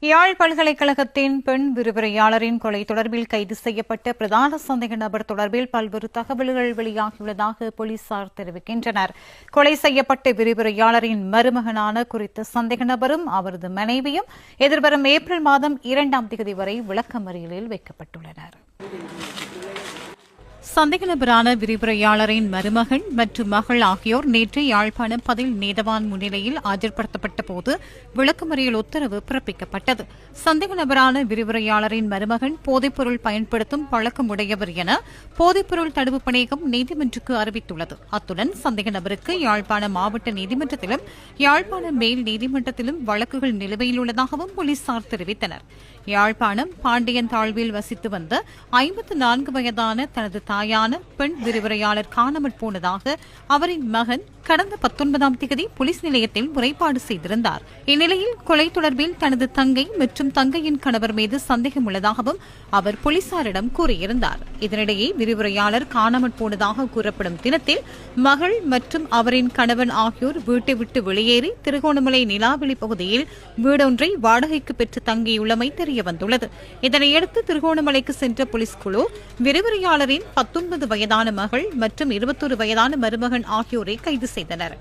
யாழ் பல்கலைக்கழகத்தின் பெண் விரிவுரையாளரின் கொலை தொடர்பில் கைது செய்யப்பட்ட பிரதான சந்தேக நபர் தொடர்பில் பல்வேறு தகவல்கள் வெளியாகியுள்ளதாக போலீசார் தெரிவிக்கின்றனர். கொலை செய்யப்பட்ட விரிவுரையாளரின் மருமகனான குறித்த சந்தேக நபரும் அவரது மனைவியும் எதிர்வரும் ஏப்ரல் மாதம் 2ஆம் தேதி வரை விளக்கமறியலில் வைக்கப்பட்டுள்ளனர். சந்தேக நபரான விரிவுரையாளரின் மருமகன் மற்றும் மகள் ஆகியோர் நேற்று யாழ்ப்பாணம் பதில் நீதவான் முன்னிலையில் ஆஜர்படுத்தப்பட்ட போது விளக்கமறியல் உத்தரவு பிறப்பிக்கப்பட்டது. சந்தேக நபரான விரிவுரையாளரின் மருமகன் போதைப்பொருள் பயன்படுத்தும் பழக்கமுடையவர் என போதைப்பொருள் தடுப்பு பணியகம் நீதிமன்றுக்கு அறிவித்துள்ளது. அத்துடன் சந்தேக நபருக்கு யாழ்ப்பாணம் மாவட்ட நீதிமன்றத்திலும் யாழ்ப்பாணம் மேல் நீதிமன்றத்திலும் வழக்குகள் நிலுவையில் உள்ளதாகவும் போலீசார் தெரிவித்தனர். யாழ்ப்பாணம் பாண்டியன் தாழ்வில் வசித்து வந்த 54 வயதான தனது தாயான பெண் விரிவுரையாளர் காணாமற் போனதாக அவரின் மகன் கடந்த 19ஆம் தேதி போலீஸ் நிலையத்தில் முறைப்பாடு செய்திருந்தார். இந்நிலையில் கொலை தொடர்பில் தனது தங்கை மற்றும் தங்கையின் கணவர் மீது சந்தேகம் உள்ளதாகவும் அவர் போலீசாரிடம் கூறியிருந்தார். இதனிடையே விரிவுரையாளர் காணாமற் போனதாக கூறப்படும் தினத்தில் மகள் மற்றும் அவரின் கணவன் ஆகியோர் வீட்டை விட்டு வெளியேறி திருகோணமலை நிலாவெளி பகுதியில் வீடொன்றை வாடகைக்கு பெற்று தங்கியுள்ளமை தெரியவந்துள்ளது. இதனையடுத்து திருகோணமலைக்கு சென்ற போலீஸ் குழு விரிவுரையாளரின் 19 வயதான மகள் மற்றும் 21 வயதான மருமகன் ஆகியோரை கைது செய்தனர்.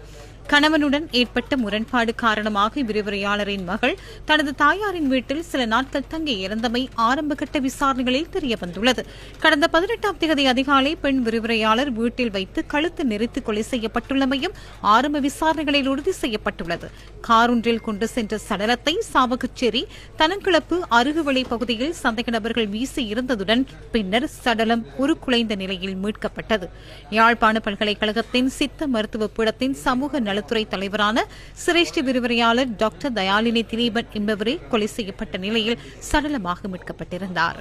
கணவனுடன் ஏற்பட்ட முரண்பாடு காரணமாக விரிவுரையாளரின் மகள் தனது தாயாரின் வீட்டில் சில நாட்கள் தங்கி இறந்தமை ஆரம்பகட்ட விசாரணைகளில் தெரியவந்துள்ளது. கடந்த 18ஆம் தேதி அதிகாலை பெண் விரிவுரையாளர் வீட்டில் வைத்து கழுத்து நெரித்து கொலை செய்யப்பட்டுள்ளமையும் ஆரம்ப விசாரணைகளில் உறுதி செய்யப்பட்டுள்ளது. காரொன்றில் கொண்டு சென்ற சடலத்தை சாவகச்சேரி தனங்கிழப்பு அருகுவளை பகுதியில் சந்தேக நபர்கள் வீசி இருந்ததுடன் பின்னர் சடலம் உருக்குலைந்த நிலையில் மீட்கப்பட்டது. யாழ்ப்பாண பல்கலைக்கழகத்தின் சித்த மருத்துவ பீடத்தின் சமூக நலத்துறை தலைவரான சிரேஷ்ட விரிவுரையாளர் டாக்டர் தயாலினி திலீபன் என்பவரே கொலை செய்யப்பட்ட நிலையில் சடலமாக மீட்கப்பட்டிருந்தார்.